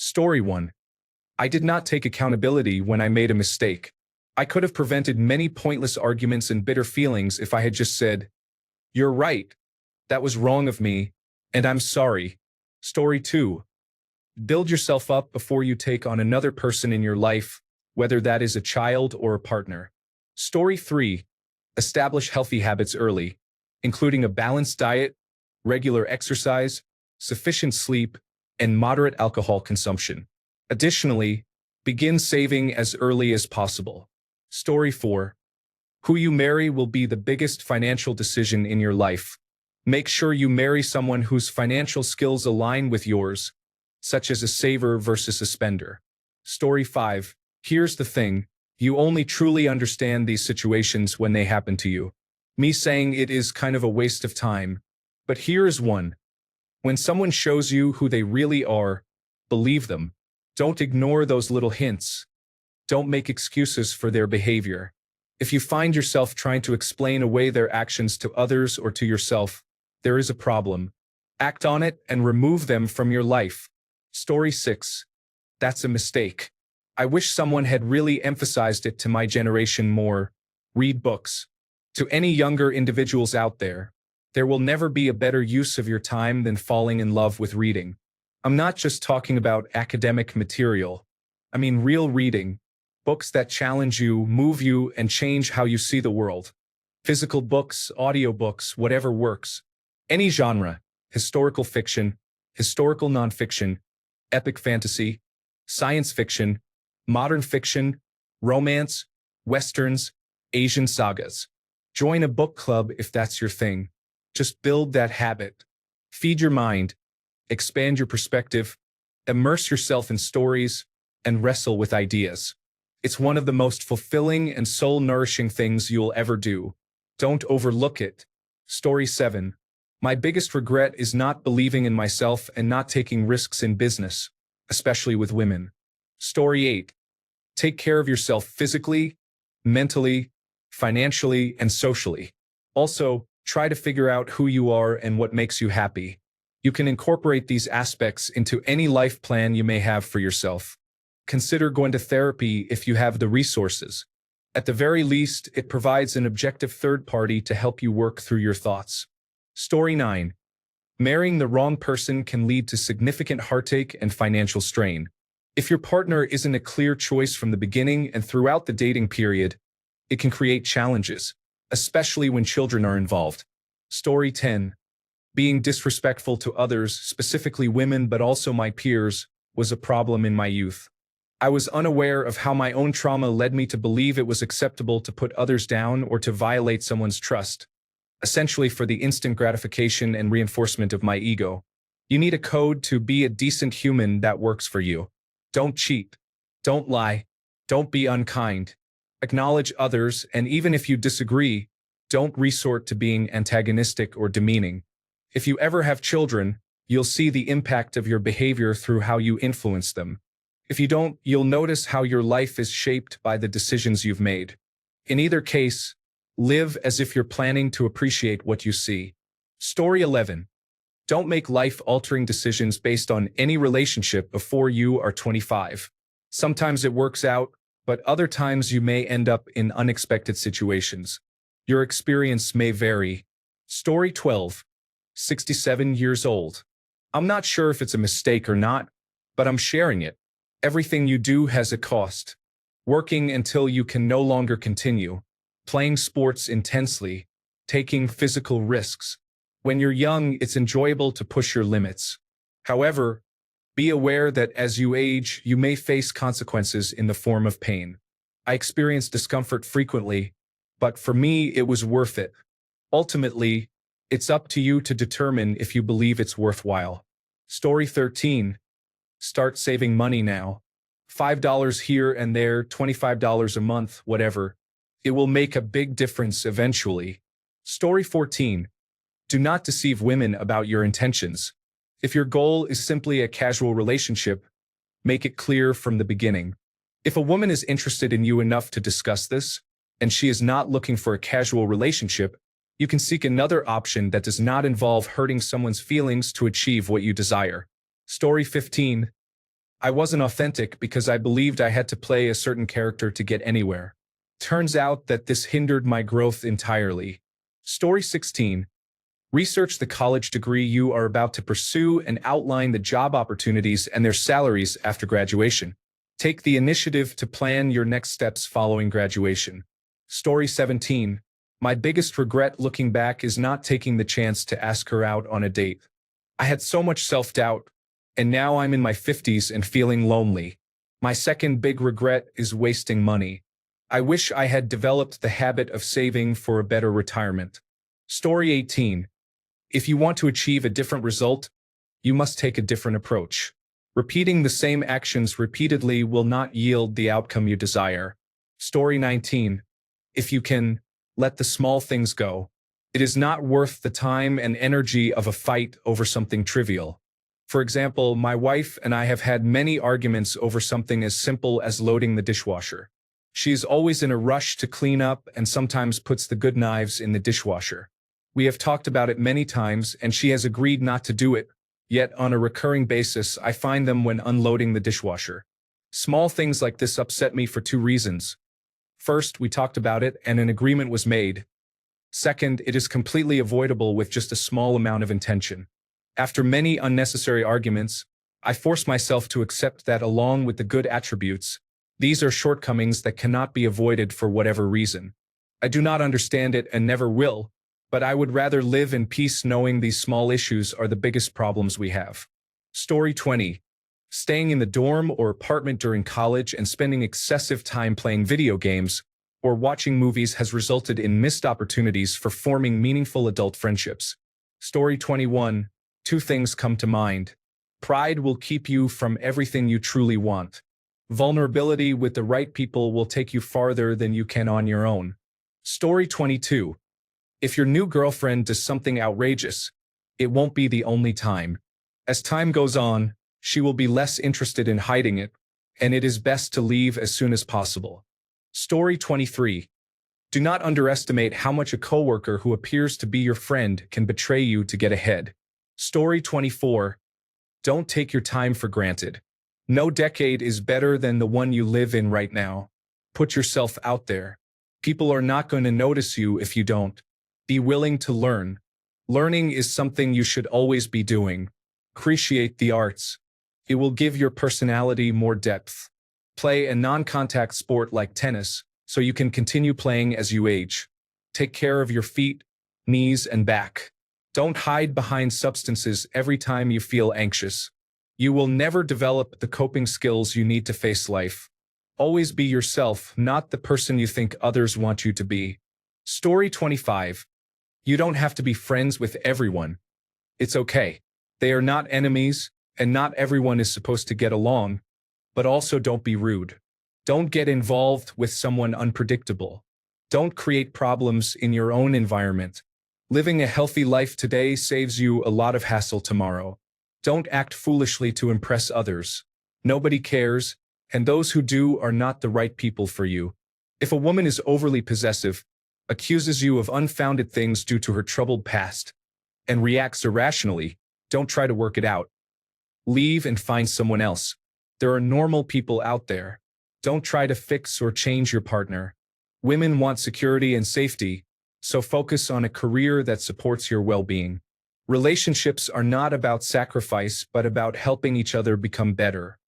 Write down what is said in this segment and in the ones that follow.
Story 1. I did not take accountability when I made a mistake. I could have prevented many pointless arguments and bitter feelings if I had just said, "You're right. That was wrong of me, and I'm sorry." Story 2. Build yourself up before you take on another person in your life, whether that is a child or a partner. Story 3. Establish healthy habits early, including a balanced diet, regular exercise, sufficient sleep, and moderate alcohol consumption. Additionally, begin saving as early as possible. Story 4. Who you marry will be the biggest financial decision in your life. Make sure you marry someone whose financial skills align with yours, such as a saver versus a spender. Story 5. Here's the thing, you only truly understand these situations when they happen to you. Me saying it is kind of a waste of time, but here is one. When someone shows you who they really are, believe them. Don't ignore those little hints. Don't make excuses for their behavior. If you find yourself trying to explain away their actions to others or to yourself, there is a problem. Act on it and remove them from your life. Story 6. That's a mistake. I wish someone had really emphasized it to my generation more. Read books. To any younger individuals out there will never be a better use of your time than falling in love with reading. I'm not just talking about academic material. I mean real reading. Books that challenge you, move you, and change how you see the world. Physical books, audiobooks, whatever works. Any genre. Historical fiction, historical nonfiction, epic fantasy, science fiction, modern fiction, romance, westerns, Asian sagas. Join a book club if that's your thing. Just build that habit. Feed your mind, expand your perspective, immerse yourself in stories, and wrestle with ideas. It's one of the most fulfilling and soul-nourishing things you'll ever do. Don't overlook it. Story 7. My biggest regret is not believing in myself and not taking risks in business, especially with women. Story 8. Take care of yourself physically, mentally, financially, and socially. Also, try to figure out who you are and what makes you happy. You can incorporate these aspects into any life plan you may have for yourself. Consider going to therapy if you have the resources. At the very least, it provides an objective third party to help you work through your thoughts. Story 9. Marrying the wrong person can lead to significant heartache and financial strain. If your partner isn't a clear choice from the beginning and throughout the dating period, it can create challenges, especially when children are involved. Story 10. Being disrespectful to others, specifically women but also my peers, was a problem in my youth. I was unaware of how my own trauma led me to believe it was acceptable to put others down or to violate someone's trust, essentially for the instant gratification and reinforcement of my ego. You need a code to be a decent human that works for you. Don't cheat. Don't lie. Don't be unkind. Acknowledge others, and even if you disagree, don't resort to being antagonistic or demeaning. If you ever have children, you'll see the impact of your behavior through how you influence them. If you don't, you'll notice how your life is shaped by the decisions you've made. In either case, live as if you're planning to appreciate what you see. Story 11. Don't make life-altering decisions based on any relationship before you are 25. Sometimes it works out, but other times you may end up in unexpected situations. Your experience may vary. Story 12. 67 years old. I'm not sure if it's a mistake or not, but I'm sharing it. Everything you do has a cost. Working until you can no longer continue. Playing sports intensely. Taking physical risks. When you're young, it's enjoyable to push your limits. However, be aware that as you age, you may face consequences in the form of pain. I experience discomfort frequently, but for me, it was worth it. Ultimately, it's up to you to determine if you believe it's worthwhile. Story 13. Start saving money now. $5 here and there, $25 a month, whatever. It will make a big difference eventually. Story 14. Do not deceive women about your intentions. If your goal is simply a casual relationship, make it clear from the beginning. If a woman is interested in you enough to discuss this, and she is not looking for a casual relationship, you can seek another option that does not involve hurting someone's feelings to achieve what you desire. Story 15. I wasn't authentic because I believed I had to play a certain character to get anywhere. Turns out that this hindered my growth entirely. Story 16. Research the college degree you are about to pursue and outline the job opportunities and their salaries after graduation. Take the initiative to plan your next steps following graduation. Story 17. My biggest regret looking back is not taking the chance to ask her out on a date. I had so much self-doubt, and now I'm in my 50s and feeling lonely. My second big regret is wasting money. I wish I had developed the habit of saving for a better retirement. Story 18. If you want to achieve a different result, you must take a different approach. Repeating the same actions repeatedly will not yield the outcome you desire. Story 19. If you can, let the small things go. It is not worth the time and energy of a fight over something trivial. For example, my wife and I have had many arguments over something as simple as loading the dishwasher. She is always in a rush to clean up and sometimes puts the good knives in the dishwasher. We have talked about it many times and she has agreed not to do it, yet on a recurring basis I find them when unloading the dishwasher. Small things like this upset me for two reasons. First, we talked about it and an agreement was made. Second, it is completely avoidable with just a small amount of intention. After many unnecessary arguments, I force myself to accept that along with the good attributes, these are shortcomings that cannot be avoided for whatever reason. I do not understand it and never will, but I would rather live in peace knowing these small issues are the biggest problems we have. Story 20. Staying in the dorm or apartment during college and spending excessive time playing video games or watching movies has resulted in missed opportunities for forming meaningful adult friendships. Story 21. Two things come to mind. Pride will keep you from everything you truly want. Vulnerability with the right people will take you farther than you can on your own. Story 22. If your new girlfriend does something outrageous, it won't be the only time. As time goes on, she will be less interested in hiding it, and it is best to leave as soon as possible. Story 23. Do not underestimate how much a coworker who appears to be your friend can betray you to get ahead. Story 24. Don't take your time for granted. No decade is better than the one you live in right now. Put yourself out there. People are not going to notice you if you don't. Be willing to learn. Learning is something you should always be doing. Appreciate the arts. It will give your personality more depth. Play a non-contact sport like tennis so you can continue playing as you age. Take care of your feet, knees, and back. Don't hide behind substances every time you feel anxious. You will never develop the coping skills you need to face life. Always be yourself, not the person you think others want you to be. Story 25. You don't have to be friends with everyone. It's okay. They are not enemies, and not everyone is supposed to get along, but also don't be rude. Don't get involved with someone unpredictable. Don't create problems in your own environment. Living a healthy life today saves you a lot of hassle tomorrow. Don't act foolishly to impress others. Nobody cares, and those who do are not the right people for you. If a woman is overly possessive, accuses you of unfounded things due to her troubled past, and reacts irrationally, don't try to work it out. Leave and find someone else. There are normal people out there. Don't try to fix or change your partner. Women want security and safety, so focus on a career that supports your well-being. Relationships are not about sacrifice, but about helping each other become better.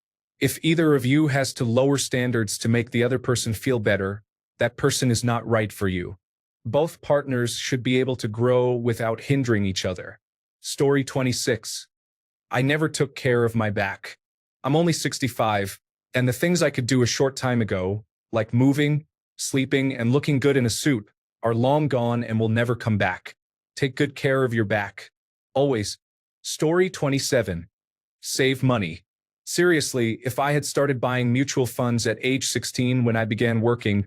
If either of you has to lower standards to make the other person feel better, that person is not right for you. Both partners should be able to grow without hindering each other. Story 26. I never took care of my back. I'm only 65, and the things I could do a short time ago, like moving, sleeping, and looking good in a suit, are long gone and will never come back. Take good care of your back. Always. Story 27. Save money. Seriously, if I had started buying mutual funds at age 16 when I began working,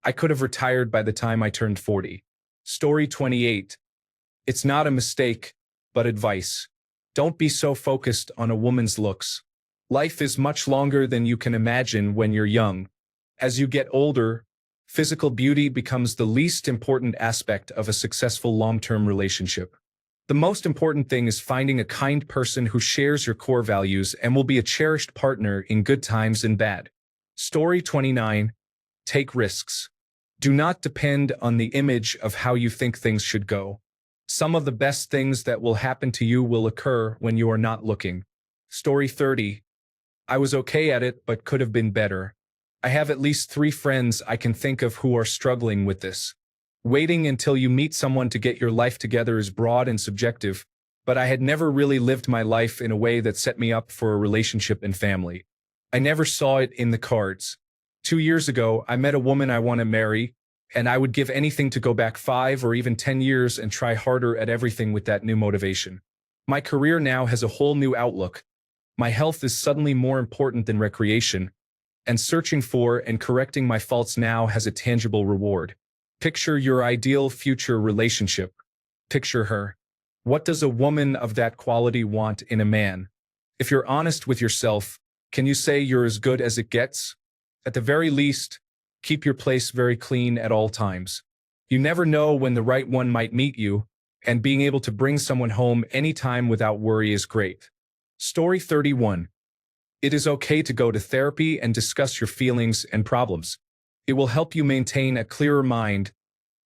I could have retired by the time I turned 40. Story 28. It's not a mistake, but advice. Don't be so focused on a woman's looks. Life is much longer than you can imagine when you're young. As you get older, physical beauty becomes the least important aspect of a successful long-term relationship. The most important thing is finding a kind person who shares your core values and will be a cherished partner in good times and bad. Story 29. Take risks. Do not depend on the image of how you think things should go. Some of the best things that will happen to you will occur when you are not looking. Story 30. I was okay at it, but could have been better. I have at least 3 friends I can think of who are struggling with this. Waiting until you meet someone to get your life together is broad and subjective, but I had never really lived my life in a way that set me up for a relationship and family. I never saw it in the cards. 2 years ago, I met a woman I want to marry, and I would give anything to go back 5 or even 10 years and try harder at everything with that new motivation. My career now has a whole new outlook. My health is suddenly more important than recreation, and searching for and correcting my faults now has a tangible reward. Picture your ideal future relationship. Picture her. What does a woman of that quality want in a man? If you're honest with yourself, can you say you're as good as it gets? At the very least, keep your place very clean at all times. You never know when the right one might meet you, and being able to bring someone home anytime without worry is great. Story 31. It is okay to go to therapy and discuss your feelings and problems. It will help you maintain a clearer mind,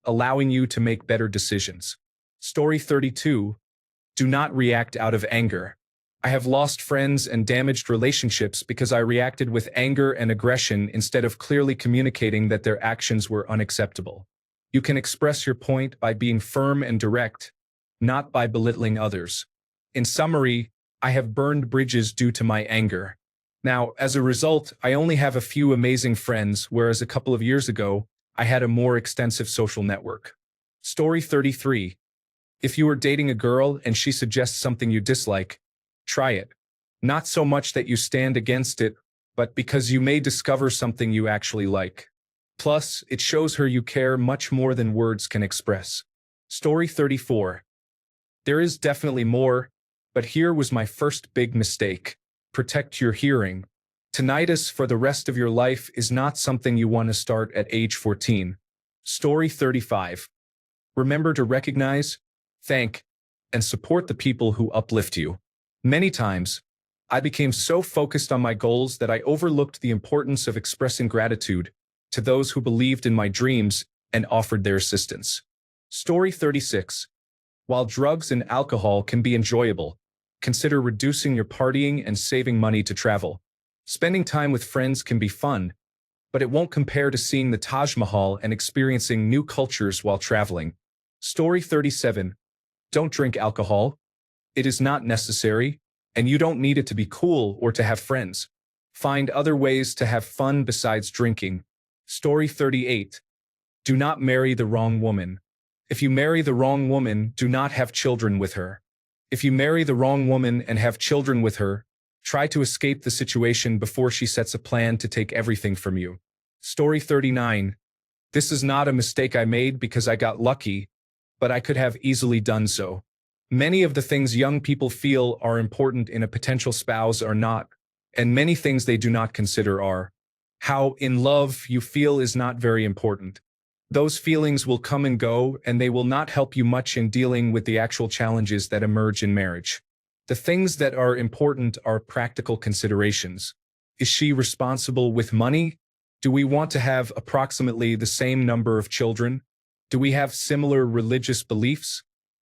allowing you to make better decisions. Story 32. Do not react out of anger. I have lost friends and damaged relationships because I reacted with anger and aggression instead of clearly communicating that their actions were unacceptable. You can express your point by being firm and direct, not by belittling others. In summary, I have burned bridges due to my anger. Now, as a result, I only have a few amazing friends, whereas a couple of years ago, I had a more extensive social network. Story 33. If you are dating a girl and she suggests something you dislike, try it. Not so much that you stand against it, but because you may discover something you actually like. Plus, it shows her you care much more than words can express. Story 34. There is definitely more, but here was my first big mistake. Protect your hearing. Tinnitus for the rest of your life is not something you want to start at age 14. Story 35. Remember to recognize, thank, and support the people who uplift you. Many times, I became so focused on my goals that I overlooked the importance of expressing gratitude to those who believed in my dreams and offered their assistance. Story 36. While drugs and alcohol can be enjoyable, consider reducing your partying and saving money to travel. Spending time with friends can be fun, but it won't compare to seeing the Taj Mahal and experiencing new cultures while traveling. Story 37. Don't drink alcohol. It is not necessary, and you don't need it to be cool or to have friends. Find other ways to have fun besides drinking. Story 38. Do not marry the wrong woman. If you marry the wrong woman, do not have children with her. If you marry the wrong woman and have children with her, try to escape the situation before she sets a plan to take everything from you. Story 39. This is not a mistake I made because I got lucky, but I could have easily done so. Many of the things young people feel are important in a potential spouse are not, and many things they do not consider are. How in love you feel is not very important. Those feelings will come and go, and they will not help you much in dealing with the actual challenges that emerge in marriage. The things that are important are practical considerations. Is she responsible with money? Do we want to have approximately the same number of children? Do we have similar religious beliefs?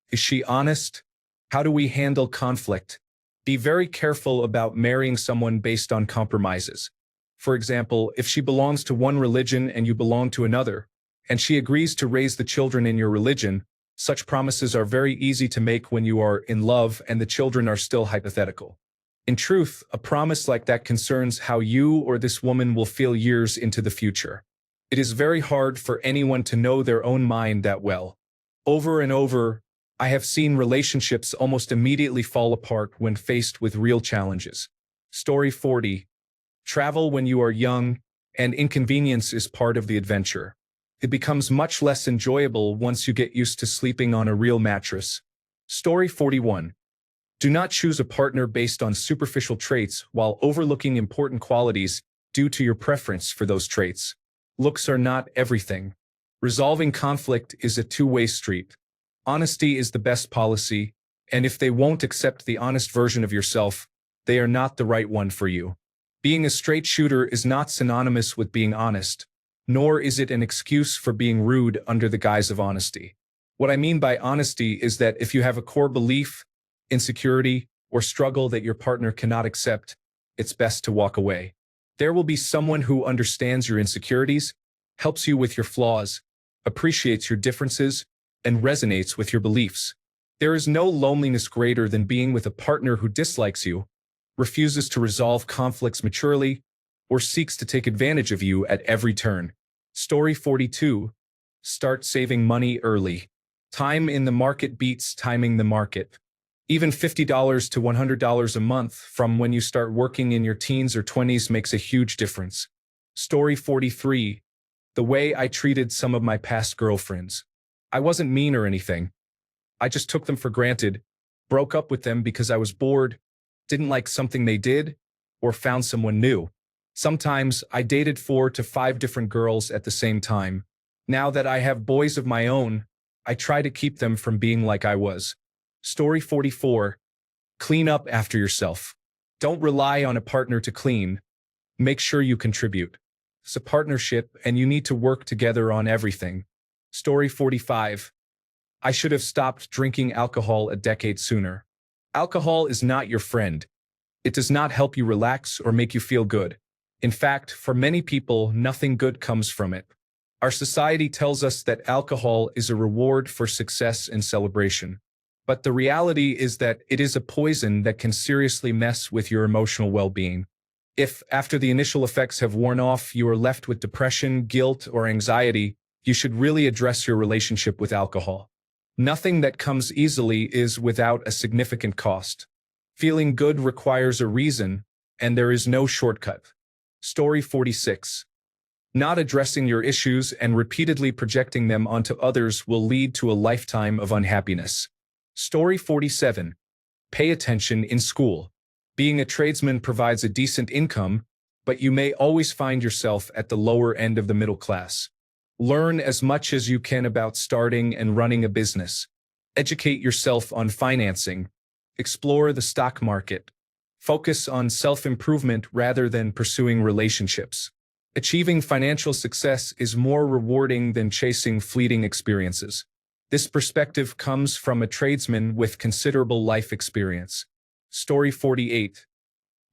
Is she honest? How do we handle conflict? Be very careful about marrying someone based on compromises. For example, if she belongs to one religion and you belong to another, and she agrees to raise the children in your religion, such promises are very easy to make when you are in love and the children are still hypothetical. In truth, a promise like that concerns how you or this woman will feel years into the future. It is very hard for anyone to know their own mind that well. Over and over, I have seen relationships almost immediately fall apart when faced with real challenges. Story 40. Travel when you are young, and inconvenience is part of the adventure. It becomes much less enjoyable once you get used to sleeping on a real mattress. Story 41. Do not choose a partner based on superficial traits while overlooking important qualities due to your preference for those traits. Looks are not everything. Resolving conflict is a two-way street. Honesty is the best policy, And if they won't accept the honest version of yourself, they are not the right one for you. Being a straight shooter is not synonymous with being honest, nor is it an excuse for being rude under the guise of honesty. What I mean by honesty is that if you have a core belief, insecurity, or struggle that your partner cannot accept, it's best to walk away. There will be someone who understands your insecurities, helps you with your flaws, appreciates your differences, and resonates with your beliefs. There is no loneliness greater than being with a partner who dislikes you, refuses to resolve conflicts maturely, or seeks to take advantage of you at every turn. Story 42. Start saving money early. Time in the market beats timing the market. Even $50 to $100 a month from when you start working in your teens or 20s makes a huge difference. Story 43. The way I treated some of my past girlfriends. I wasn't mean or anything. I just took them for granted, broke up with them because I was bored, didn't like something they did, or found someone new. Sometimes I dated 4 to 5 different girls at the same time. Now that I have boys of my own, I try to keep them from being like I was. Story 44. Clean up after yourself. Don't rely on a partner to clean. Make sure you contribute. It's a partnership and you need to work together on everything. Story 45. I should have stopped drinking alcohol a decade sooner. Alcohol is not your friend. It does not help you relax or make you feel good. In fact, for many people, nothing good comes from it. Our society tells us that alcohol is a reward for success and celebration. But the reality is that it is a poison that can seriously mess with your emotional well-being. If, after the initial effects have worn off, you are left with depression, guilt, or anxiety, you should really address your relationship with alcohol. Nothing that comes easily is without a significant cost. Feeling good requires a reason, and there is no shortcut. Story 46. Not addressing your issues and repeatedly projecting them onto others will lead to a lifetime of unhappiness. Story 47. Pay attention in school. Being a tradesman provides a decent income, but you may always find yourself at the lower end of the middle class. Learn as much as you can about starting and running a business. Educate yourself on financing. Explore the stock market. Focus on self-improvement rather than pursuing relationships. Achieving financial success is more rewarding than chasing fleeting experiences. This perspective comes from a tradesman with considerable life experience. Story 48.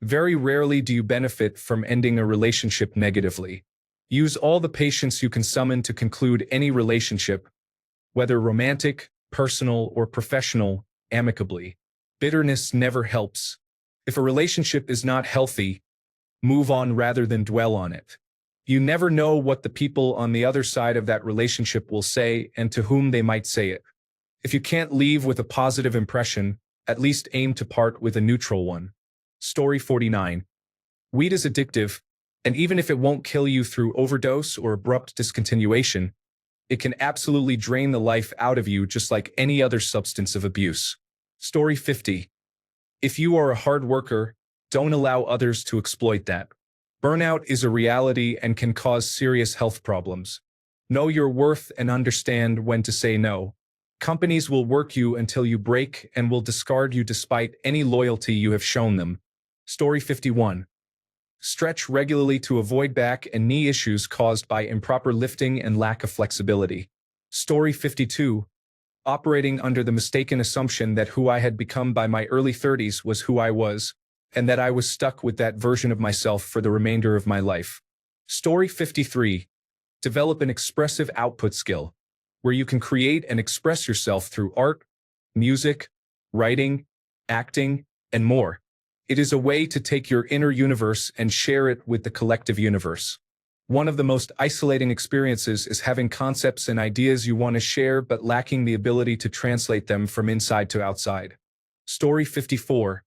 Very rarely do you benefit from ending a relationship negatively. Use all the patience you can summon to conclude any relationship, whether romantic, personal, or professional, amicably. Bitterness never helps. If a relationship is not healthy, move on rather than dwell on it. You never know what the people on the other side of that relationship will say and to whom they might say it. If you can't leave with a positive impression, at least aim to part with a neutral one. Story 49. Weed is addictive, and even if it won't kill you through overdose or abrupt discontinuation, it can absolutely drain the life out of you just like any other substance of abuse. Story 50. If you are a hard worker, don't allow others to exploit that. Burnout is a reality and can cause serious health problems. Know your worth and understand when to say no. Companies will work you until you break and will discard you despite any loyalty you have shown them. Story 51. Stretch regularly to avoid back and knee issues caused by improper lifting and lack of flexibility. Story 52. Operating under the mistaken assumption that who I had become by my early 30s was who I was, and that I was stuck with that version of myself for the remainder of my life. Story 53. Develop an expressive output skill, where you can create and express yourself through art, music, writing, acting, and more. It is a way to take your inner universe and share it with the collective universe. One of the most isolating experiences is having concepts and ideas you want to share but lacking the ability to translate them from inside to outside. Story 54.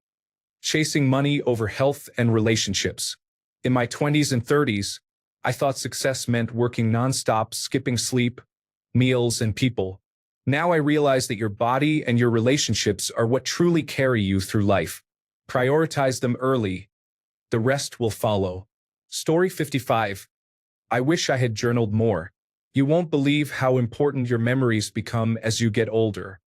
Chasing money over health and relationships. In my 20s and 30s, I thought success meant working nonstop, skipping sleep, meals, and people. Now I realize that your body and your relationships are what truly carry you through life. Prioritize them early. The rest will follow. Story 55. I wish I had journaled more. You won't believe how important your memories become as you get older.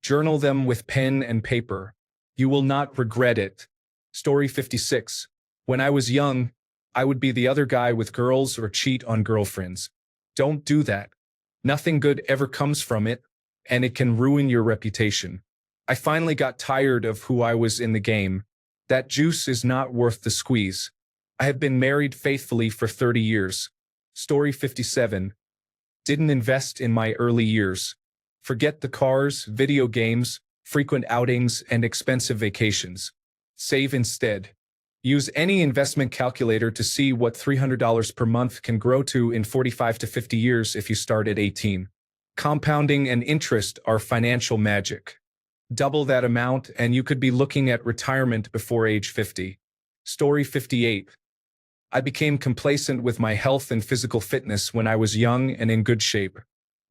Journal them with pen and paper. You will not regret it. Story 56. When I was young, I would be the other guy with girls or cheat on girlfriends. Don't do that. Nothing good ever comes from it, and it can ruin your reputation. I finally got tired of who I was in the game. That juice is not worth the squeeze. I have been married faithfully for 30 years. Story 57. Didn't invest in my early years. Forget the cars, video games, frequent outings, and expensive vacations. Save instead. Use any investment calculator to see what $300 per month can grow to in 45 to 50 years if you start at 18. Compounding and interest are financial magic. Double that amount and you could be looking at retirement before age 50. Story 58. I became complacent with my health and physical fitness when I was young and in good shape.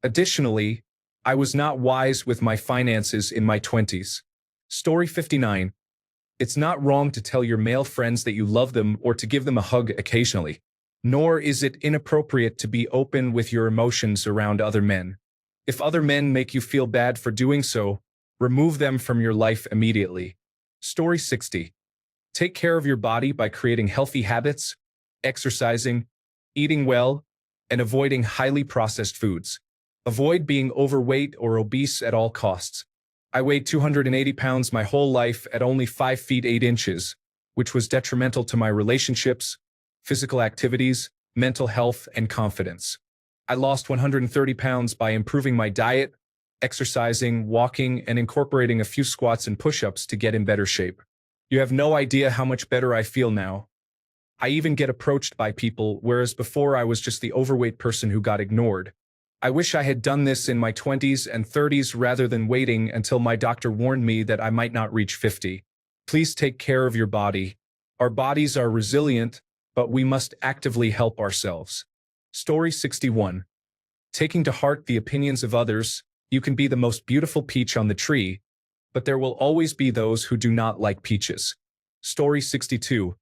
Additionally, I was not wise with my finances in my 20s. Story 59. It's not wrong to tell your male friends that you love them or to give them a hug occasionally. Nor is it inappropriate to be open with your emotions around other men. If other men make you feel bad for doing so, remove them from your life immediately. Story 60. Take care of your body by creating healthy habits, exercising, eating well, and avoiding highly processed foods. Avoid being overweight or obese at all costs. I weighed 280 pounds my whole life at only 5 feet 8 inches, which was detrimental to my relationships, physical activities, mental health, and confidence. I lost 130 pounds by improving my diet, exercising, walking, and incorporating a few squats and push-ups to get in better shape. You have no idea how much better I feel now. I even get approached by people, whereas before I was just the overweight person who got ignored. I wish I had done this in my 20s and 30s rather than waiting until my doctor warned me that I might not reach 50. Please take care of your body. Our bodies are resilient, but we must actively help ourselves. Story 61. Taking to heart the opinions of others, you can be the most beautiful peach on the tree, but there will always be those who do not like peaches. Story 62.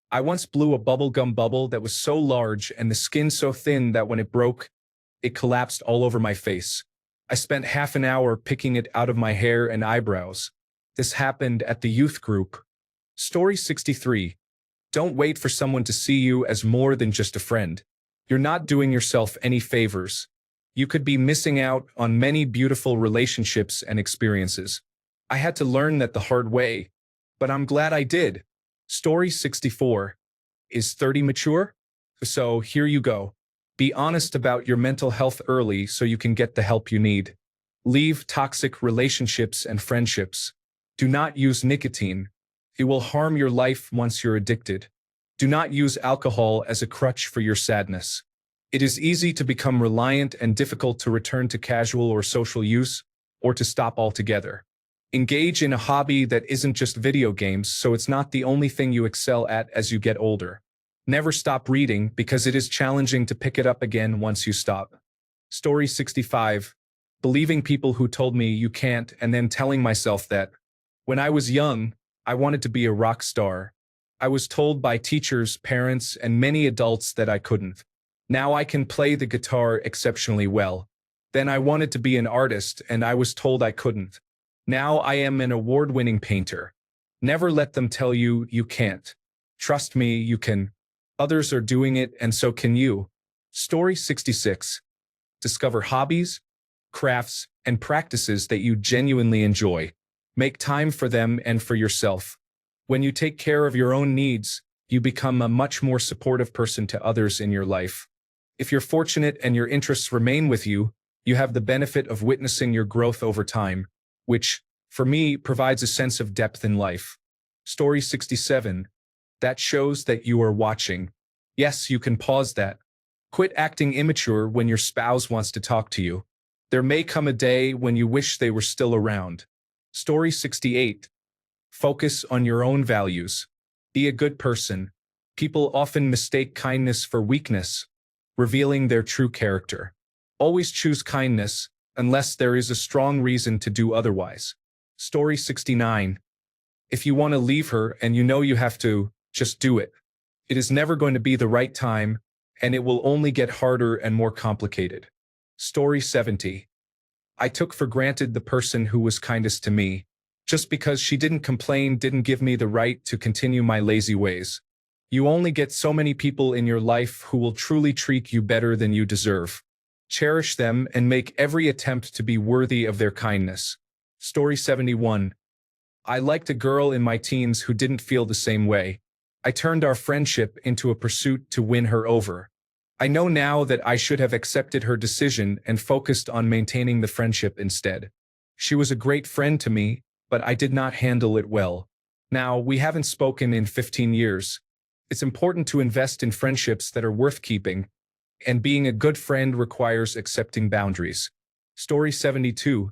I once blew a bubblegum bubble that was so large and the skin so thin that when it broke, it collapsed all over my face. I spent half an hour picking it out of my hair and eyebrows. This happened at the youth group. Story 63. Don't wait for someone to see you as more than just a friend. You're not doing yourself any favors. You could be missing out on many beautiful relationships and experiences. I had to learn that the hard way, but I'm glad I did. Story 64. Is 30 mature? So here you go. Be honest about your mental health early so you can get the help you need. Leave toxic relationships and friendships. Do not use nicotine. It will harm your life once you're addicted. Do not use alcohol as a crutch for your sadness. It is easy to become reliant and difficult to return to casual or social use, or to stop altogether. Engage in a hobby that isn't just video games, so it's not the only thing you excel at as you get older. Never stop reading because it is challenging to pick it up again once you stop. Story 65. Believing people who told me you can't and then telling myself that. When I was young, I wanted to be a rock star. I was told by teachers, parents, and many adults that I couldn't. Now I can play the guitar exceptionally well. Then I wanted to be an artist and I was told I couldn't. Now I am an award-winning painter. Never let them tell you you can't. Trust me, you can. Others are doing it and so can you. Story 66. Discover hobbies, crafts, and practices that you genuinely enjoy. Make time for them and for yourself. When you take care of your own needs, you become a much more supportive person to others in your life. If you're fortunate and your interests remain with you, you have the benefit of witnessing your growth over time, which, for me, provides a sense of depth in life. Story 67. That shows that you are watching. Yes, you can pause that. Quit acting immature when your spouse wants to talk to you. There may come a day when you wish they were still around. Story 68. Focus on your own values. Be a good person. People often mistake kindness for weakness, revealing their true character. Always choose kindness, unless there is a strong reason to do otherwise. Story 69. If you want to leave her and you know you have to, just do it. It is never going to be the right time, and it will only get harder and more complicated. Story 70. I took for granted the person who was kindest to me. Just because she didn't complain didn't give me the right to continue my lazy ways. You only get so many people in your life who will truly treat you better than you deserve. Cherish them and make every attempt to be worthy of their kindness. Story 71. I liked a girl in my teens who didn't feel the same way. I turned our friendship into a pursuit to win her over. I know now that I should have accepted her decision and focused on maintaining the friendship instead. She was a great friend to me, but I did not handle it well. Now, we haven't spoken in 15 years. It's important to invest in friendships that are worth keeping, and being a good friend requires accepting boundaries. Story 72.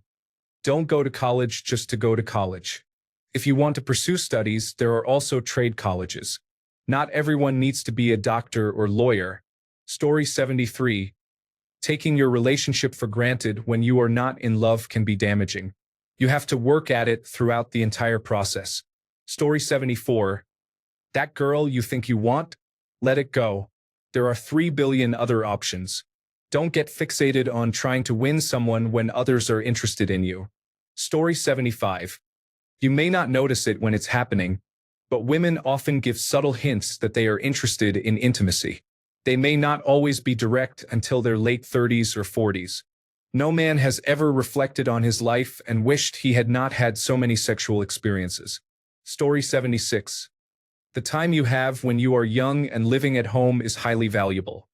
Don't go to college just to go to college. If you want to pursue studies, there are also trade colleges. Not everyone needs to be a doctor or lawyer. Story 73. Taking your relationship for granted when you are not in love can be damaging. You have to work at it throughout the entire process. Story 74. That girl you think you want? Let it go. There are 3 billion other options. Don't get fixated on trying to win someone when others are interested in you. Story 75. You may not notice it when it's happening, but women often give subtle hints that they are interested in intimacy. They may not always be direct until their late 30s or 40s. No man has ever reflected on his life and wished he had not had so many sexual experiences. Story 76. The time you have when you are young and living at home is highly valuable.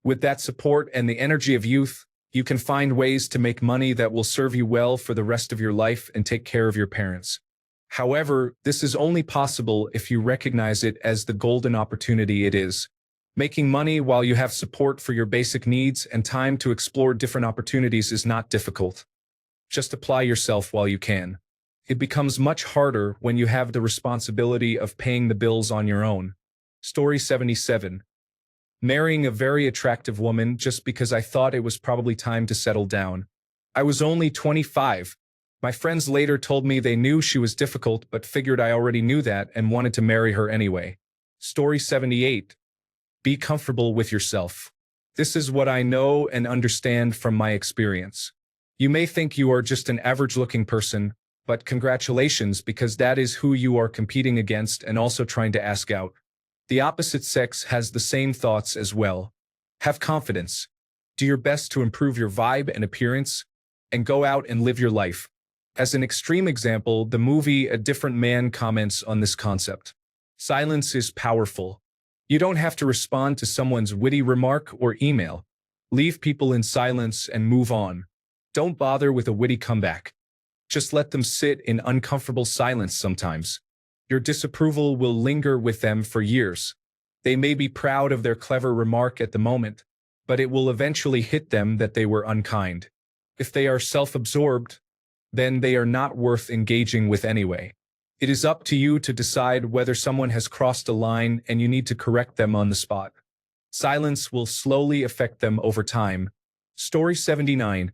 With that support and the energy of youth, you can find ways to make money that will serve you well for the rest of your life and take care of your parents. However, this is only possible if you recognize it as the golden opportunity it is. Making money while you have support for your basic needs and time to explore different opportunities is not difficult. Just apply yourself while you can. It becomes much harder when you have the responsibility of paying the bills on your own. Story 77. Marrying a very attractive woman just because I thought it was probably time to settle down. I was only 25. My friends later told me they knew she was difficult but figured I already knew that and wanted to marry her anyway. Story 78. Be comfortable with yourself. This is what I know and understand from my experience. You may think you are just an average-looking person, but congratulations, because that is who you are competing against and also trying to ask out. The opposite sex has the same thoughts as well. Have confidence. Do your best to improve your vibe and appearance, and go out and live your life. As an extreme example, the movie A Different Man comments on this concept. Silence is powerful. You don't have to respond to someone's witty remark or email. Leave people in silence and move on. Don't bother with a witty comeback. Just let them sit in uncomfortable silence sometimes. Your disapproval will linger with them for years. They may be proud of their clever remark at the moment, but it will eventually hit them that they were unkind. If they are self-absorbed, then they are not worth engaging with anyway. It is up to you to decide whether someone has crossed a line and you need to correct them on the spot. Silence will slowly affect them over time. Story 79.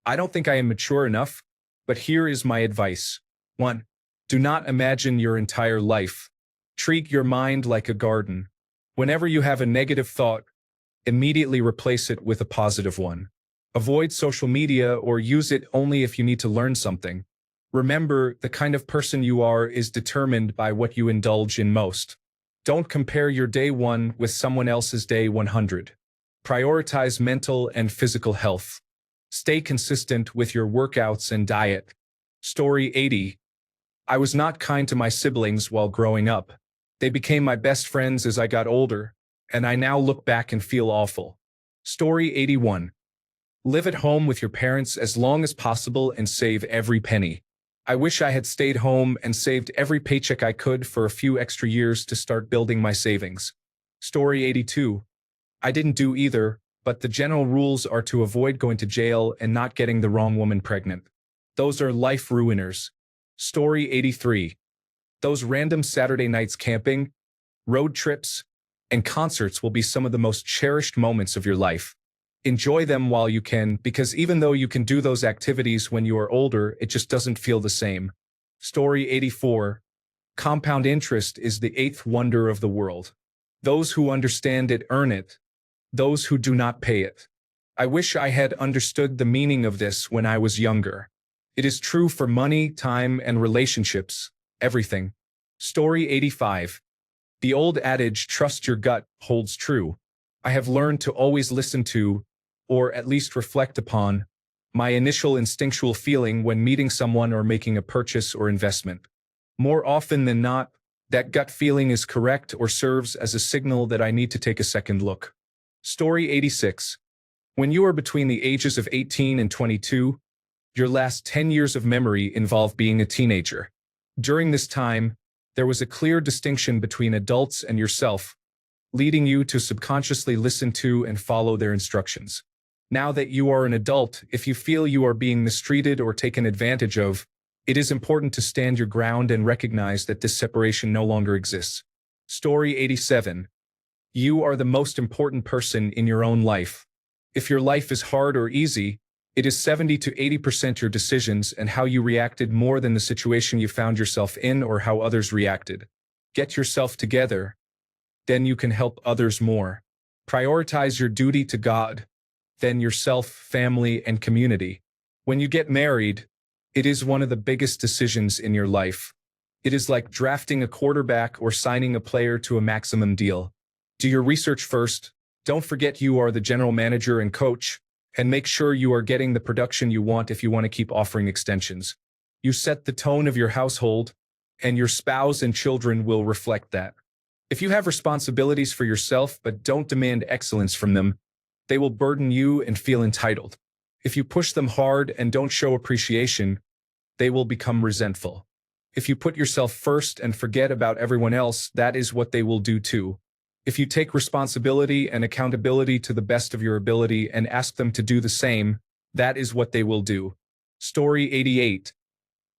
I don't think I am mature enough, but here is my advice. 1. Do not imagine your entire life. Treat your mind like a garden. Whenever you have a negative thought, immediately replace it with a positive one. Avoid social media or use it only if you need to learn something. Remember, the kind of person you are is determined by what you indulge in most. Don't compare your day 1 with someone else's day 100. Prioritize mental and physical health. Stay consistent with your workouts and diet. Story 80. I was not kind to my siblings while growing up. They became my best friends as I got older, and I now look back and feel awful. Story 81. Live at home with your parents as long as possible and save every penny. I wish I had stayed home and saved every paycheck I could for a few extra years to start building my savings. Story 82. I didn't do either, but the general rules are to avoid going to jail and not getting the wrong woman pregnant. Those are life ruiners. Story 83. Those random Saturday nights camping, road trips, and concerts will be some of the most cherished moments of your life. Enjoy them while you can, because even though you can do those activities when you are older, it just doesn't feel the same. Story 84. Compound interest is the 8th wonder of the world. Those who understand it earn it. Those who do not pay it. I wish I had understood the meaning of this when I was younger. It is true for money, time, and relationships, everything. Story 85. The old adage, trust your gut, holds true. I have learned to always listen to, or at least reflect upon, my initial instinctual feeling when meeting someone or making a purchase or investment. More often than not, that gut feeling is correct or serves as a signal that I need to take a second look. Story 86. When you are between the ages of 18 and 22, your last 10 years of memory involve being a teenager. During this time, there was a clear distinction between adults and yourself, leading you to subconsciously listen to and follow their instructions. Now that you are an adult, if you feel you are being mistreated or taken advantage of, it is important to stand your ground and recognize that this separation no longer exists. Story 87. You are the most important person in your own life. If your life is hard or easy, it is 70 to 80% your decisions and how you reacted more than the situation you found yourself in or how others reacted. Get yourself together. Then you can help others more. Prioritize your duty to God, then yourself, family, and community. When you get married, it is one of the biggest decisions in your life. It is like drafting a quarterback or signing a player to a maximum deal. Do your research first. Don't forget you are the general manager and coach, and make sure you are getting the production you want if you want to keep offering extensions. You set the tone of your household, and your spouse and children will reflect that. If you have responsibilities for yourself but don't demand excellence from them, they will burden you and feel entitled. If you push them hard and don't show appreciation, they will become resentful. If you put yourself first and forget about everyone else, that is what they will do too. If you take responsibility and accountability to the best of your ability and ask them to do the same, that is what they will do. Story 88.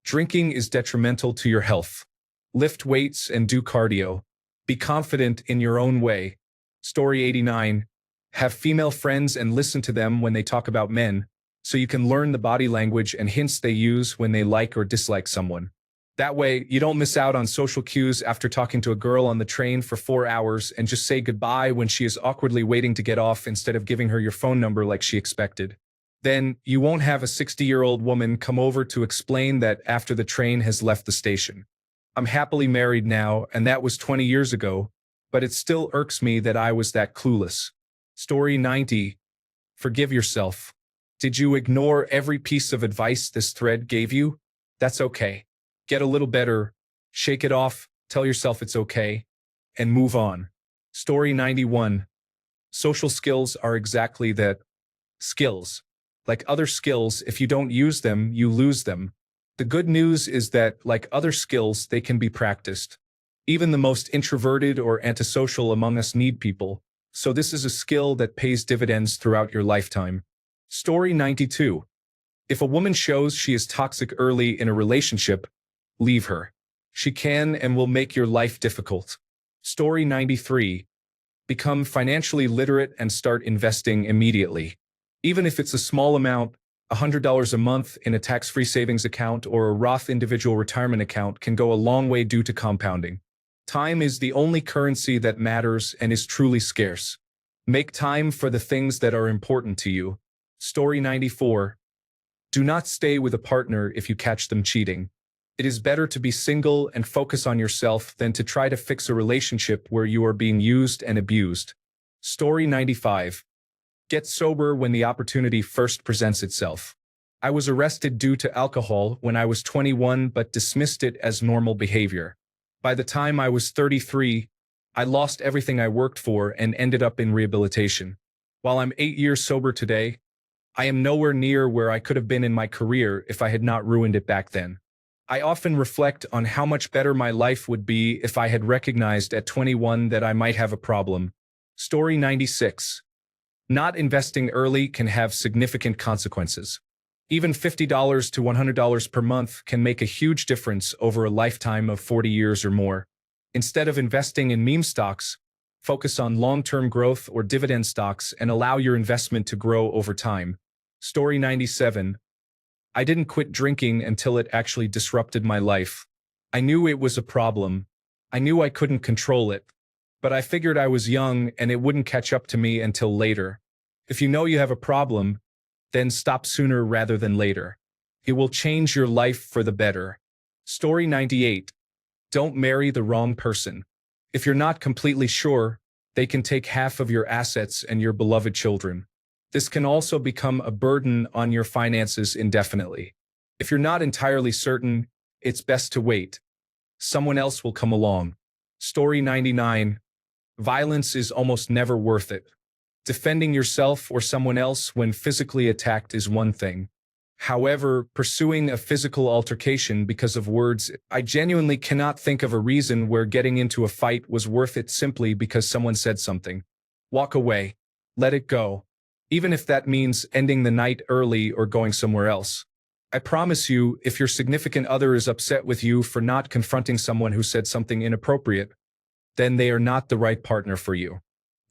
Drinking is detrimental to your health. Lift weights and do cardio. Be confident in your own way. Story 89. Have female friends and listen to them when they talk about men, so you can learn the body language and hints they use when they like or dislike someone. That way, you don't miss out on social cues after talking to a girl on the train for 4 hours and just say goodbye when she is awkwardly waiting to get off instead of giving her your phone number like she expected. Then, you won't have a 60-year-old woman come over to explain that after the train has left the station. I'm happily married now, and that was 20 years ago, but it still irks me that I was that clueless. Story 90. Forgive yourself. Did you ignore every piece of advice this thread gave you? That's okay. Get a little better, shake it off, tell yourself it's okay, and move on. Story 91. Social skills are exactly that. Skills. Like other skills, if you don't use them, you lose them. The good news is that, like other skills, they can be practiced. Even the most introverted or antisocial among us need people, so this is a skill that pays dividends throughout your lifetime. Story 92. If a woman shows she is toxic early in a relationship, leave her. She can and will make your life difficult. Story 93. Become financially literate and start investing immediately. Even if it's a small amount, $100 a month in a tax-free savings account or a Roth individual retirement account can go a long way due to compounding. Time is the only currency that matters and is truly scarce. Make time for the things that are important to you. Story 94. Do not stay with a partner if you catch them cheating. It is better to be single and focus on yourself than to try to fix a relationship where you are being used and abused. Story 95. Get sober when the opportunity first presents itself. I was arrested due to alcohol when I was 21 but dismissed it as normal behavior. By the time I was 33, I lost everything I worked for and ended up in rehabilitation. While I'm 8 years sober today, I am nowhere near where I could have been in my career if I had not ruined it back then. I often reflect on how much better my life would be if I had recognized at 21 that I might have a problem. Story 96. Not investing early can have significant consequences. Even $50 to $100 per month can make a huge difference over a lifetime of 40 years or more. Instead of investing in meme stocks, focus on long-term growth or dividend stocks and allow your investment to grow over time. Story 97. I didn't quit drinking until it actually disrupted my life. I knew it was a problem. I knew I couldn't control it. But I figured I was young and it wouldn't catch up to me until later. If you know you have a problem, then stop sooner rather than later. It will change your life for the better. Story 98. Don't marry the wrong person. If you're not completely sure, they can take half of your assets and your beloved children. This can also become a burden on your finances indefinitely. If you're not entirely certain, it's best to wait. Someone else will come along. Story 99. Violence is almost never worth it. Defending yourself or someone else when physically attacked is one thing. However, pursuing a physical altercation because of words, I genuinely cannot think of a reason where getting into a fight was worth it simply because someone said something. Walk away. Let it go. Even if that means ending the night early or going somewhere else. I promise you, if your significant other is upset with you for not confronting someone who said something inappropriate, then they are not the right partner for you.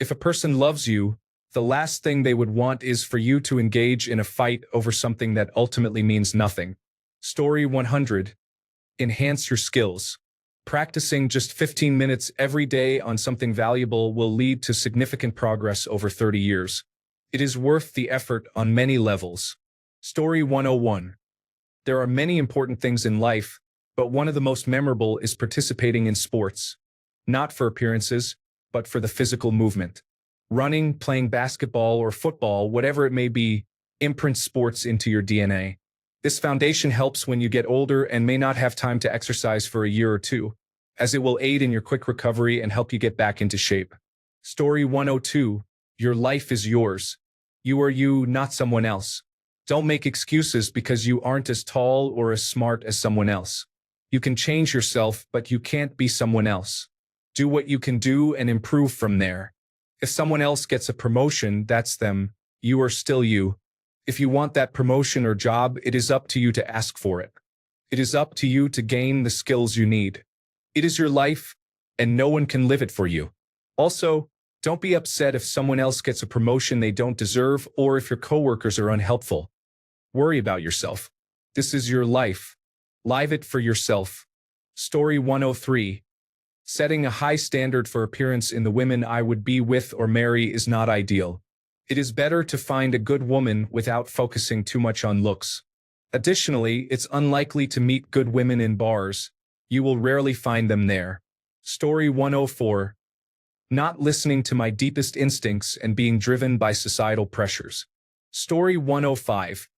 If a person loves you, the last thing they would want is for you to engage in a fight over something that ultimately means nothing. Story 100. Enhance your skills. Practicing just 15 minutes every day on something valuable will lead to significant progress over 30 years. It is worth the effort on many levels. Story 101. There are many important things in life, but one of the most memorable is participating in sports. Not for appearances, but for the physical movement. Running, playing basketball or football, whatever it may be, imprints sports into your DNA. This foundation helps when you get older and may not have time to exercise for a year or two, as it will aid in your quick recovery and help you get back into shape. Story 102. Your life is yours. You are you, not someone else. Don't make excuses because you aren't as tall or as smart as someone else. You can change yourself, but you can't be someone else. Do what you can do and improve from there. If someone else gets a promotion, that's them. You are still you. If you want that promotion or job, it is up to you to ask for it. It is up to you to gain the skills you need. It is your life, and no one can live it for you. Also, don't be upset if someone else gets a promotion they don't deserve or if your coworkers are unhelpful. Worry about yourself. This is your life. Live it for yourself. Story 103. Setting a high standard for appearance in the women I would be with or marry is not ideal. It is better to find a good woman without focusing too much on looks. Additionally, it's unlikely to meet good women in bars. You will rarely find them there. Story 104. Not listening to my deepest instincts and being driven by societal pressures. Story 105.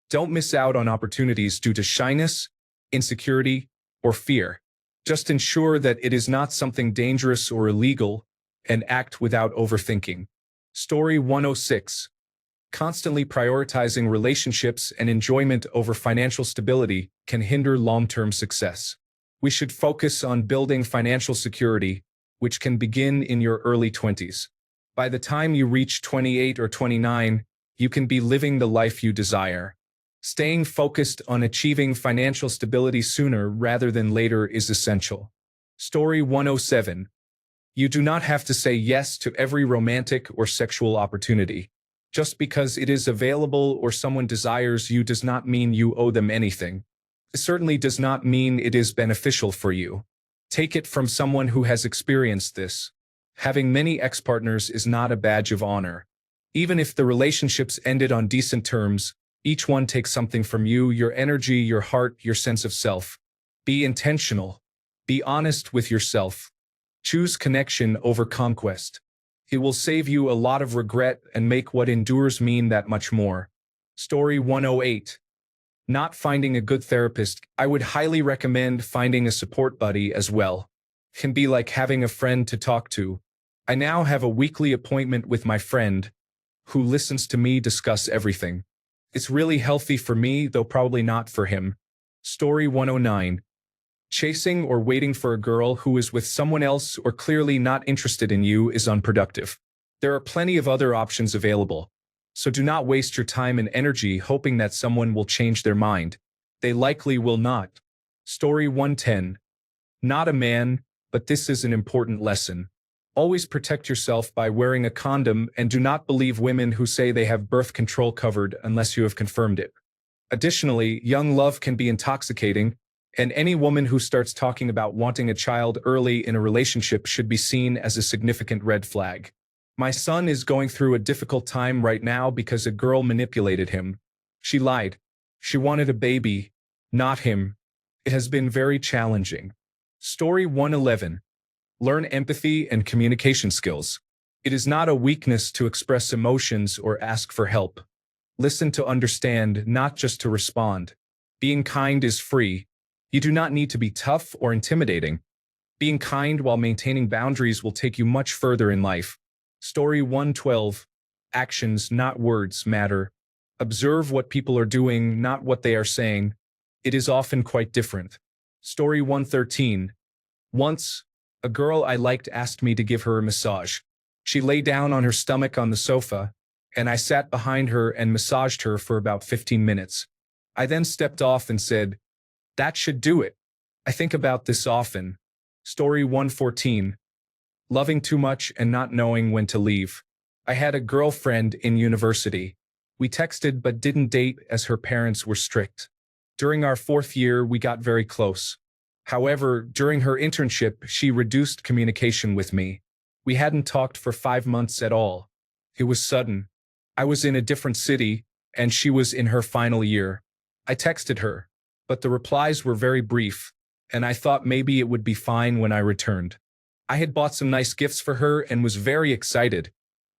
Don't miss out on opportunities due to shyness, insecurity, or fear. Just ensure that it is not something dangerous or illegal, and act without overthinking. Story 106. Constantly prioritizing relationships and enjoyment over financial stability can hinder long-term success. We should focus on building financial security, which can begin in your early 20s. By the time you reach 28 or 29, you can be living the life you desire. Staying focused on achieving financial stability sooner rather than later is essential. Story 107. You do not have to say yes to every romantic or sexual opportunity. Just because it is available or someone desires you does not mean you owe them anything. It certainly does not mean it is beneficial for you. Take it from someone who has experienced this. Having many ex-partners is not a badge of honor. Even if the relationships ended on decent terms, each one takes something from you, your energy, your heart, your sense of self. Be intentional. Be honest with yourself. Choose connection over conquest. It will save you a lot of regret and make what endures mean that much more. Story 108. Not finding a good therapist. I would highly recommend finding a support buddy as well. It can be like having a friend to talk to. I now have a weekly appointment with my friend, who listens to me discuss everything. It's really healthy for me, though probably not for him. Story 109. Chasing or waiting for a girl who is with someone else or clearly not interested in you is unproductive. There are plenty of other options available, so do not waste your time and energy hoping that someone will change their mind. They likely will not. Story 110. Not a man, but this is an important lesson. Always protect yourself by wearing a condom and do not believe women who say they have birth control covered unless you have confirmed it. Additionally, young love can be intoxicating, and any woman who starts talking about wanting a child early in a relationship should be seen as a significant red flag. My son is going through a difficult time right now because a girl manipulated him. She lied. She wanted a baby, not him. It has been very challenging. Story 111. Learn empathy and communication skills. It is not a weakness to express emotions or ask for help. Listen to understand, not just to respond. Being kind is free. You do not need to be tough or intimidating. Being kind while maintaining boundaries will take you much further in life. Story 112. Actions, not words, matter. Observe what people are doing, not what they are saying. It is often quite different. Story 113. Once, a girl I liked asked me to give her a massage. She lay down on her stomach on the sofa, and I sat behind her and massaged her for about 15 minutes. I then stepped off and said, "That should do it." I think about this often. Story 114. Loving too much and not knowing when to leave. I had a girlfriend in university. We texted but didn't date as her parents were strict. During our 4th year, we got very close. However, during her internship, she reduced communication with me. We hadn't talked for 5 months at all. It was sudden. I was in a different city, and she was in her final year. I texted her, but the replies were very brief, and I thought maybe it would be fine when I returned. I had bought some nice gifts for her and was very excited,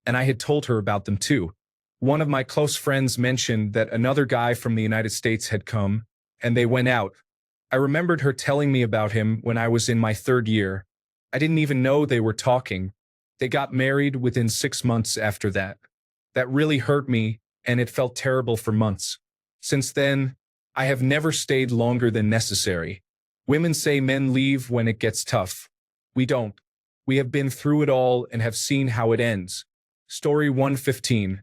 and I had told her about them too. One of my close friends mentioned that another guy from the United States had come, and they went out. I remembered her telling me about him when I was in my 3rd year. I didn't even know they were talking. They got married within 6 months after that. That really hurt me, and it felt terrible for months. Since then, I have never stayed longer than necessary. Women say men leave when it gets tough. We don't. We have been through it all and have seen how it ends. Story 115.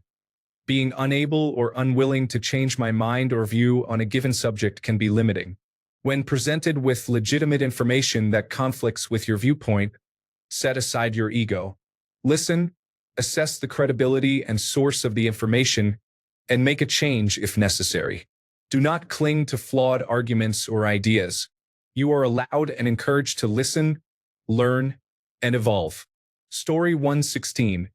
Being unable or unwilling to change my mind or view on a given subject can be limiting. When presented with legitimate information that conflicts with your viewpoint, set aside your ego. Listen, assess the credibility and source of the information, and make a change if necessary. Do not cling to flawed arguments or ideas. You are allowed and encouraged to listen, learn, and evolve. Story 116.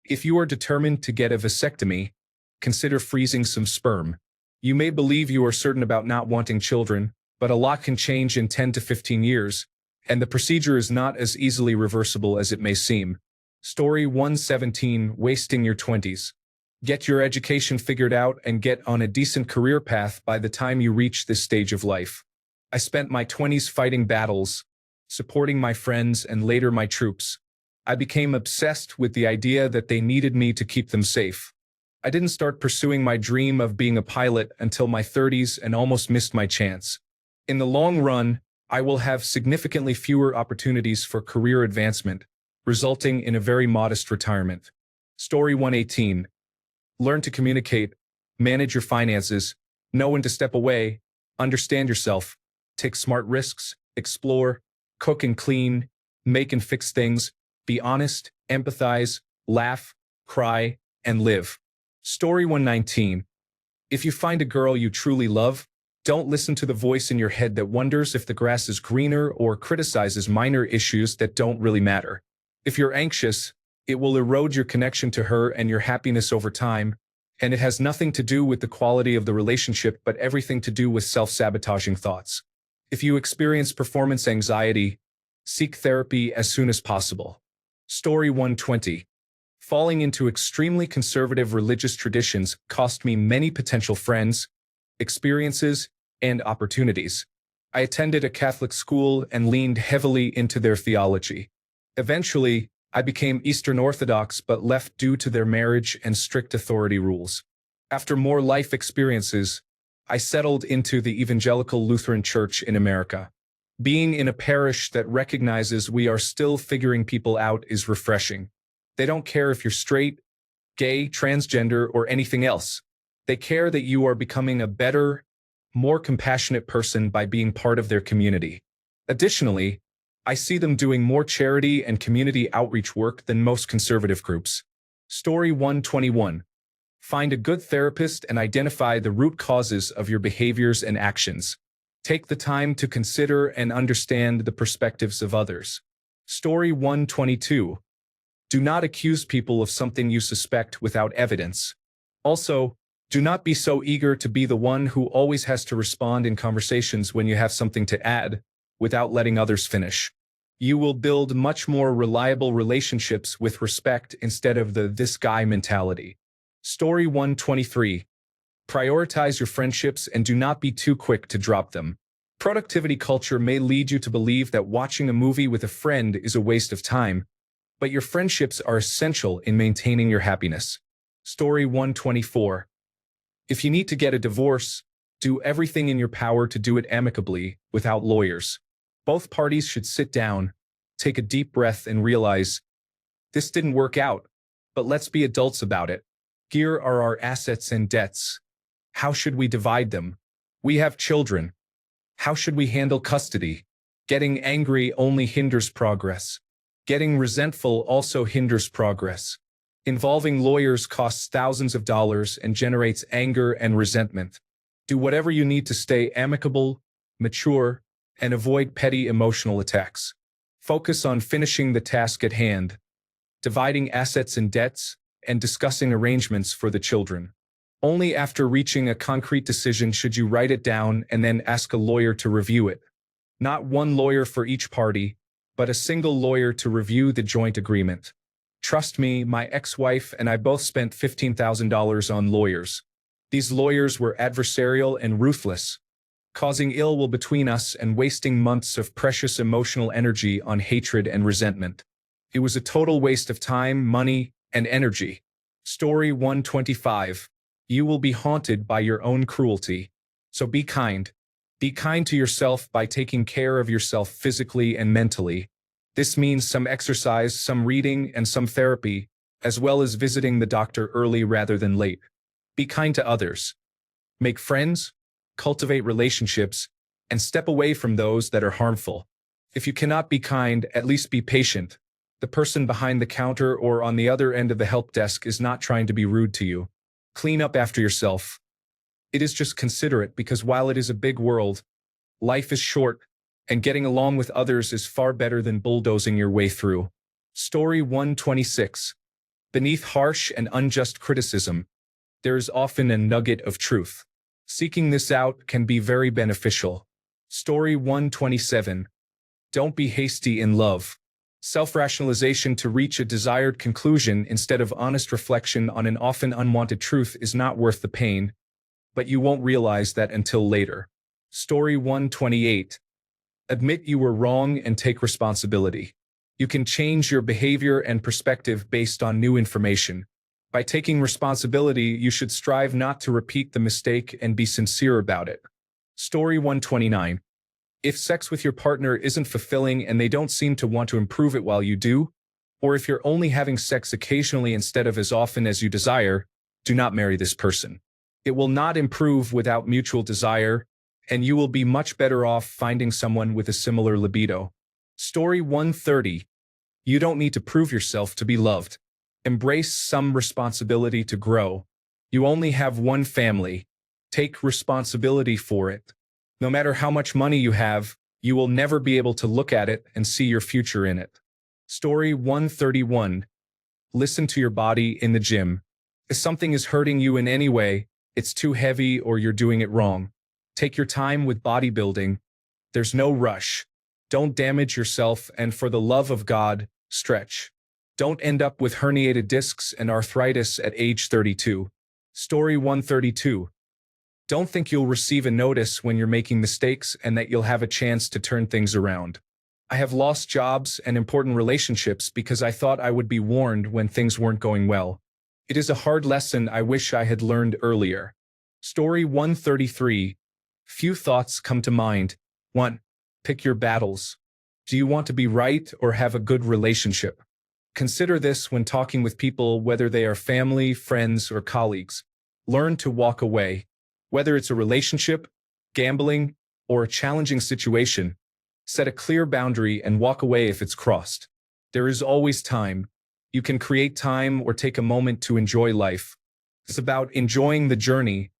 If you are determined to get a vasectomy, consider freezing some sperm. You may believe you are certain about not wanting children, but a lot can change in 10 to 15 years, and the procedure is not as easily reversible as it may seem. Story 117. Wasting your 20s. Get your education figured out and get on a decent career path by the time you reach this stage of life. I spent my 20s fighting battles, supporting my friends and later my troops. I became obsessed with the idea that they needed me to keep them safe. I didn't start pursuing my dream of being a pilot until my 30s and almost missed my chance. In the long run, I will have significantly fewer opportunities for career advancement, resulting in a very modest retirement. Story 118. Learn to communicate, manage your finances, know when to step away, understand yourself, take smart risks, explore, cook and clean, make and fix things, be honest, empathize, laugh, cry, and live. Story 119. If you find a girl you truly love, don't listen to the voice in your head that wonders if the grass is greener or criticizes minor issues that don't really matter. If you're anxious, it will erode your connection to her and your happiness over time, and it has nothing to do with the quality of the relationship but everything to do with self-sabotaging thoughts. If you experience performance anxiety, seek therapy as soon as possible. Story 120. Falling into extremely conservative religious traditions cost me many potential friends, experiences, and opportunities. I attended a Catholic school and leaned heavily into their theology. Eventually, I became Eastern Orthodox but left due to their marriage and strict authority rules. After more life experiences, I settled into the Evangelical Lutheran Church in America. Being in a parish that recognizes we are still figuring people out is refreshing. They don't care if you're straight, gay, transgender, or anything else. They care that you are becoming a better, more compassionate person by being part of their community. Additionally, I see them doing more charity and community outreach work than most conservative groups. Story 121. Find a good therapist and identify the root causes of your behaviors and actions. Take the time to consider and understand the perspectives of others. Story 122. Do not accuse people of something you suspect without evidence. Also, do not be so eager to be the one who always has to respond in conversations when you have something to add, without letting others finish. You will build much more reliable relationships with respect instead of the "this guy" mentality. Story 123. Prioritize your friendships and do not be too quick to drop them. Productivity culture may lead you to believe that watching a movie with a friend is a waste of time, but your friendships are essential in maintaining your happiness. Story 124. If you need to get a divorce, do everything in your power to do it amicably, without lawyers. Both parties should sit down, take a deep breath and realize, this didn't work out, but let's be adults about it. Here are our assets and debts. How should we divide them? We have children. How should we handle custody? Getting angry only hinders progress. Getting resentful also hinders progress. Involving lawyers costs thousands of dollars and generates anger and resentment. Do whatever you need to stay amicable, mature, and avoid petty emotional attacks. Focus on finishing the task at hand, dividing assets and debts, and discussing arrangements for the children. Only after reaching a concrete decision should you write it down and then ask a lawyer to review it. Not one lawyer for each party, but a single lawyer to review the joint agreement. Trust me, my ex-wife and I both spent $15,000 on lawyers. These lawyers were adversarial and ruthless, causing ill will between us and wasting months of precious emotional energy on hatred and resentment. It was a total waste of time, money, and energy. Story 125. You will be haunted by your own cruelty. So be kind. Be kind to yourself by taking care of yourself physically and mentally. This means some exercise, some reading, and some therapy, as well as visiting the doctor early rather than late. Be kind to others. Make friends, cultivate relationships, and step away from those that are harmful. If you cannot be kind, at least be patient. The person behind the counter or on the other end of the help desk is not trying to be rude to you. Clean up after yourself. It is just considerate because while it is a big world, life is short, and getting along with others is far better than bulldozing your way through. Story 126. Beneath harsh and unjust criticism, there is often a nugget of truth. Seeking this out can be very beneficial. Story 127. Don't be hasty in love. Self-rationalization to reach a desired conclusion instead of honest reflection on an often unwanted truth is not worth the pain, but you won't realize that until later. Story 128. Admit you were wrong and take responsibility. You can change your behavior and perspective based on new information. By taking responsibility, you should strive not to repeat the mistake and be sincere about it. Story 129. If sex with your partner isn't fulfilling and they don't seem to want to improve it while you do, or if you're only having sex occasionally instead of as often as you desire, do not marry this person. It will not improve without mutual desire, and you will be much better off finding someone with a similar libido. Story 130. You don't need to prove yourself to be loved. Embrace some responsibility to grow. You only have one family. Take responsibility for it. No matter how much money you have, you will never be able to look at it and see your future in it. Story 131. Listen to your body in the gym. If something is hurting you in any way, it's too heavy or you're doing it wrong. Take your time with bodybuilding. There's no rush. Don't damage yourself, and for the love of God, stretch. Don't end up with herniated discs and arthritis at age 32. Story 132. Don't think you'll receive a notice when you're making mistakes and that you'll have a chance to turn things around. I have lost jobs and important relationships because I thought I would be warned when things weren't going well. It is a hard lesson I wish I had learned earlier. Story 133. Few thoughts come to mind. 1. Pick your battles. Do you want to be right or have a good relationship? Consider this when talking with people, whether they are family, friends, or colleagues. Learn to walk away. Whether it's a relationship, gambling, or a challenging situation, set a clear boundary and walk away if it's crossed. There is always time. You can create time or take a moment to enjoy life. It's about enjoying the journey,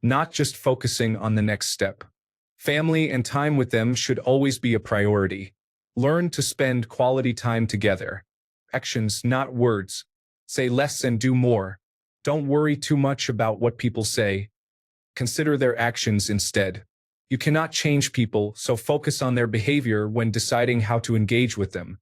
not just focusing on the next step. Family and time with them should always be a priority. Learn to spend quality time together. Actions, not words. Say less and do more. Don't worry too much about what people say. Consider their actions instead. You cannot change people, so focus on their behavior when deciding how to engage with them.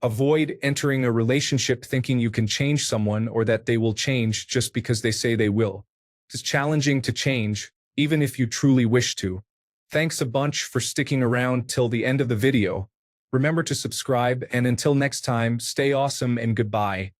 Avoid entering a relationship thinking you can change someone or that they will change just because they say they will. It's challenging to change, even if you truly wish to. Thanks a bunch for sticking around till the end of the video. Remember to subscribe, and until next time, stay awesome and goodbye.